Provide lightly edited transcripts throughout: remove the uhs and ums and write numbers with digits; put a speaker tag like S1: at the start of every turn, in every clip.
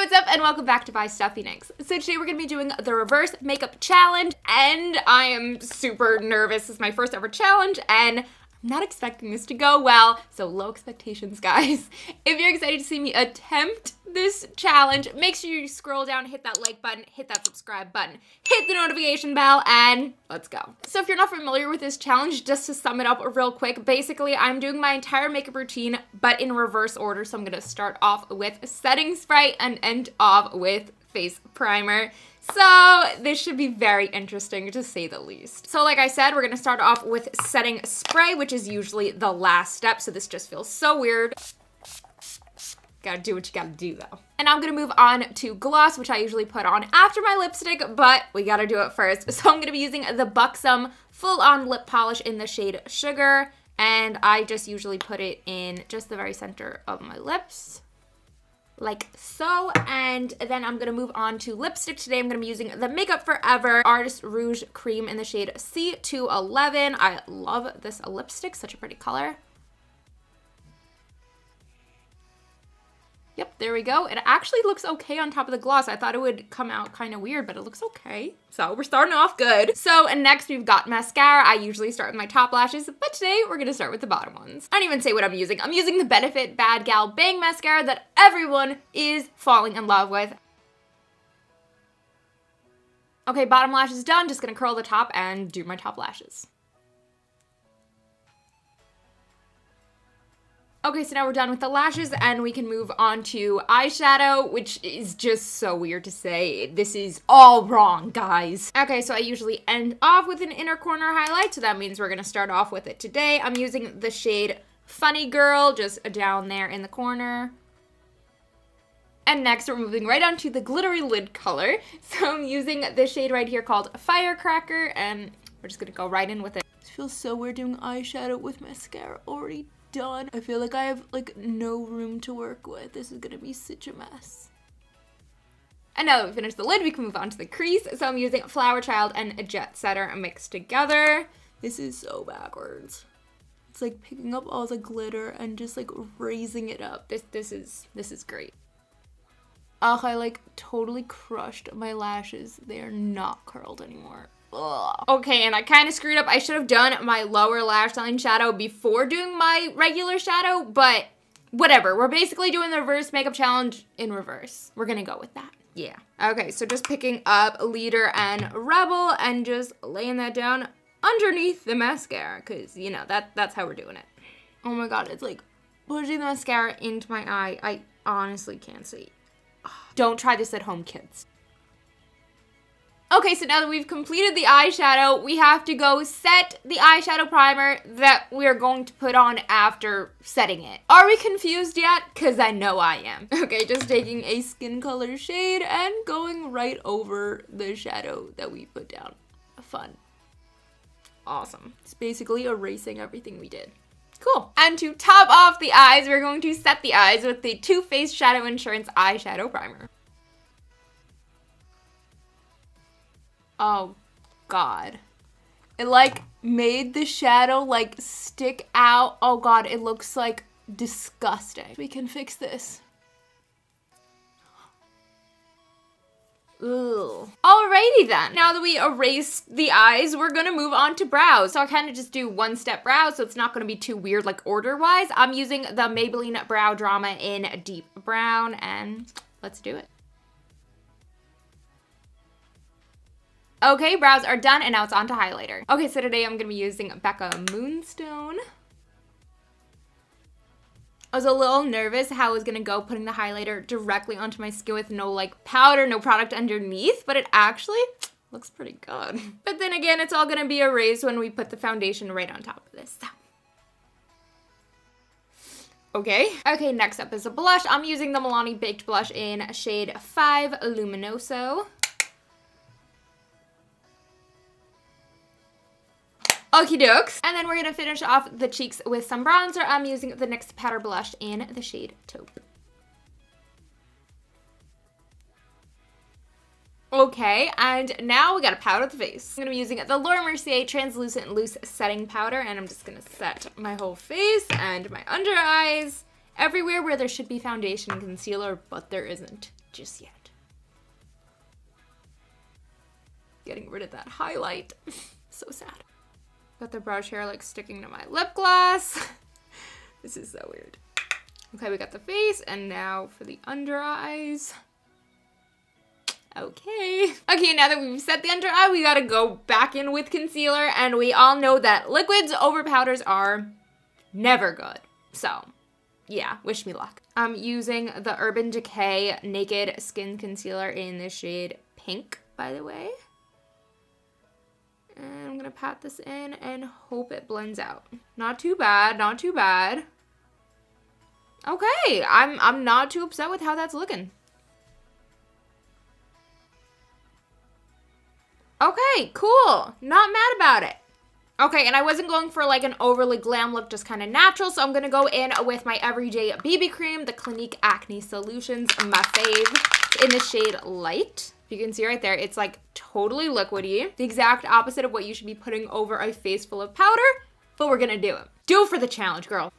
S1: what's up, and welcome back to ByStephieNics. So today we're going to be doing the reverse makeup challenge, and I am super nervous. This is my first ever challenge, and I'm not expecting this to go well, so low expectations, guys. If you're excited to see me attempt this challenge, make sure you scroll down, hit that like button, hit that subscribe button, hit the notification bell, and let's go. So if you're not familiar with this challenge, just to sum it up real quick, basically I'm doing my entire makeup routine, but in reverse order. So I'm gonna start off with setting spray and end off with face primer. So this should be very interesting, to say the least. So like I said, we're gonna start off with setting spray, which is usually the last step. So this just feels so weird. Gotta do what you gotta do though. And I'm gonna move on to gloss, which I usually put on after my lipstick, but we gotta do it first. So I'm gonna be using the Buxom full-on lip polish in the shade Sugar, and I just usually put it in just the very center of my lips, like so. And then I'm gonna move on to lipstick. Today I'm gonna be using the Makeup Forever Artist Rouge Cream in the shade C211. I love this lipstick, such a pretty color. Yep, there we go. It actually looks okay on top of the gloss. I thought it would come out kind of weird, but it looks okay. So we're starting off good. So, and next we've got mascara. I usually start with my top lashes, but today we're gonna start with the bottom ones. I don't even say what I'm using. I'm using the Benefit BADgal Bang Mascara that everyone is falling in love with. Okay, bottom lash is done. Just gonna curl the top and do my top lashes. Okay, so now we're done with the lashes and we can move on to eyeshadow, which is just so weird to say. This is all wrong, guys. Okay, so I usually end off with an inner corner highlight, so that means we're gonna start off with it today. I'm using the shade Funny Girl, just down there in the corner. And next, we're moving right on to the glittery lid color. So I'm using this shade right here called Firecracker, and we're just gonna go right in with it. It feels so weird doing eyeshadow with mascara already done. I feel like I have like no room to work with. This is gonna be such a mess. And now that we finished the lid, we can move on to the crease. So I'm using Flower Child and a Jet Setter mixed together. This is so backwards. It's like picking up all the glitter and just like raising it up. This is great. Ugh, I like totally crushed my lashes. They are not curled anymore. Ugh. Okay, and I kind of screwed up. I should have done my lower lash line shadow before doing my regular shadow, but whatever. We're basically doing the reverse makeup challenge in reverse. We're gonna go with that. Yeah. Okay, so just picking up Leader and Rebel and just laying that down underneath the mascara, because, you know, that's how we're doing it. Oh my god, it's like pushing the mascara into my eye. I honestly can't see. Don't try this at home, kids. Okay, so now that we've completed the eyeshadow, we have to go set the eyeshadow primer that we're going to put on after setting it. Are we confused yet? Because I know I am. Okay, just taking a skin color shade and going right over the shadow that we put down. Fun. Awesome. It's basically erasing everything we did. Cool. And to top off the eyes, we're going to set the eyes with the Too Faced Shadow Insurance Eyeshadow Primer. Oh god. It like made the shadow like stick out. Oh god, it looks like disgusting. We can fix this. Ugh. Alrighty then. Now that we erased the eyes, we're gonna move on to brows. So I kind of just do one step brows, so it's not gonna be too weird like order-wise. I'm using the Maybelline Brow Drama in Deep Brown, and let's do it. Okay, brows are done, and now it's on to highlighter. Okay, so today I'm gonna be using BECCA Moonstone. I was a little nervous how I was gonna go putting the highlighter directly onto my skin with no like powder, no product underneath, but it actually looks pretty good. But then again, it's all gonna be erased when we put the foundation right on top of this. Okay. Okay, next up is a blush. I'm using the Milani Baked Blush in shade 5 Luminoso. Okie dokes. And then we're gonna finish off the cheeks with some bronzer. I'm using the NYX Powder Blush in the shade Taupe. Okay, and now we gotta powder the face. I'm gonna be using the Mercier Translucent Loose Setting Powder, and I'm just gonna set my whole face and my under eyes, everywhere where there should be foundation and concealer, but there isn't. just yet. Getting rid of that highlight. So sad. Got the brush hair like sticking to my lip gloss. This is so weird. Okay, we got the face, and now for the under eyes. Okay. Okay, now that we've set the under eye, we gotta go back in with concealer, and we all know that liquids over powders are never good. So, yeah, wish me luck. I'm using the Urban Decay Naked Skin Concealer in the shade Pink, by the way. And I'm gonna pat this in and hope it blends out. Not too bad, not too bad. Okay, I'm not too upset with how that's looking. Okay, cool. Not mad about it. Okay, and I wasn't going for like an overly glam look, just kind of natural, so I'm gonna go in with my everyday BB cream, the Clinique Acne Solutions, my fave, in the shade Light. You can see right there, it's like totally liquidy. The exact opposite of what you should be putting over a face full of powder, but we're gonna do it. Do it for the challenge, girl.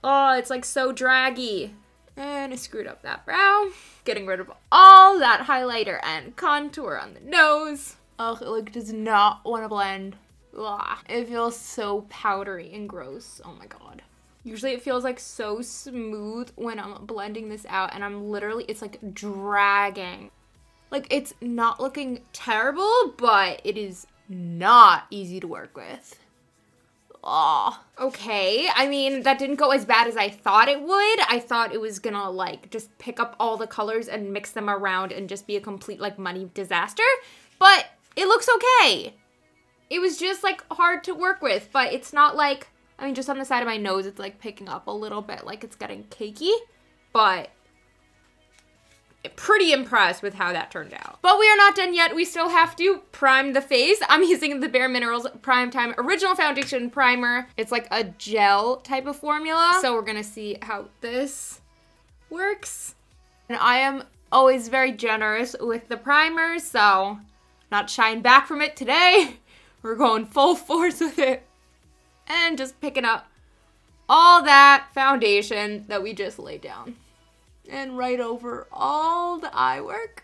S1: Oh, it's like so draggy. And I screwed up that brow. Getting rid of all that highlighter and contour on the nose. Oh, it like does not want to blend. Ugh. It feels so powdery and gross. Oh my god. Usually it feels like so smooth when I'm blending this out, and I'm literally, it's like dragging. Like it's not looking terrible, but it is not easy to work with. Oh, okay. I mean, that didn't go as bad as I thought it would. I thought it was gonna like just pick up all the colors and mix them around and just be a complete like muddy disaster, but it looks okay. It was just like hard to work with, but it's not like, I mean, just on the side of my nose, it's like picking up a little bit, like it's getting cakey, but pretty impressed with how that turned out. But we are not done yet. We still have to prime the face. I'm using the Bareminerals Prime Time Original Foundation Primer. It's like a gel type of formula. So we're gonna see how this works. And I am always very generous with the primer, so not shying back from it today. We're going full force with it. And just picking up all that foundation that we just laid down. And right over all the eye work.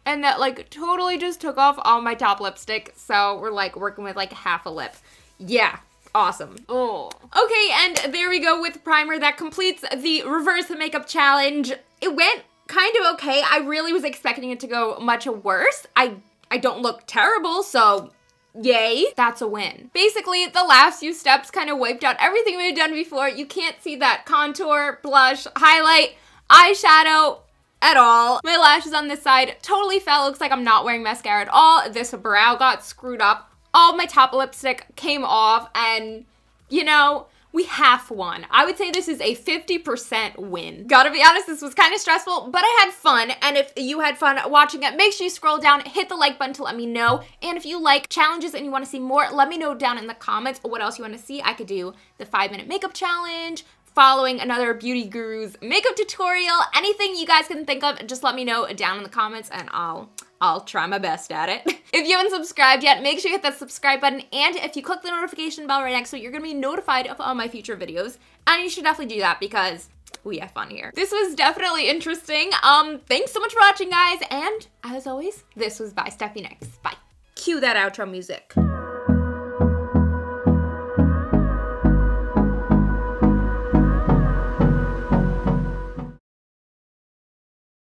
S1: And that like totally just took off all my top lipstick. So we're like working with like half a lip. Yeah, awesome. Oh. Okay, and there we go with primer. That completes the reverse makeup challenge. It went kind of okay. I really was expecting it to go much worse. I don't look terrible, so yay, that's a win. Basically, the last few steps kind of wiped out everything we've done before. You can't see that contour, blush, highlight, eyeshadow at all. My lashes on this side totally fell. Looks like I'm not wearing mascara at all. This brow got screwed up. All my top lipstick came off, and you know, we half won. I would say this is a 50% win. Gotta be honest, this was kind of stressful, but I had fun. And if you had fun watching it, make sure you scroll down, hit the like button to let me know. And if you like challenges and you want to see more, let me know down in the comments what else you want to see. I could do the 5-minute makeup challenge, following another beauty guru's makeup tutorial, anything you guys can think of, just let me know down in the comments and I'll try my best at it. If you haven't subscribed yet, make sure you hit that subscribe button, and if you click the notification bell right next to it, you're gonna be notified of all my future videos, and you should definitely do that because we have fun here. This was definitely interesting. Thanks so much for watching, guys, and as always, this was ByStephieNics. Bye. Cue that outro music.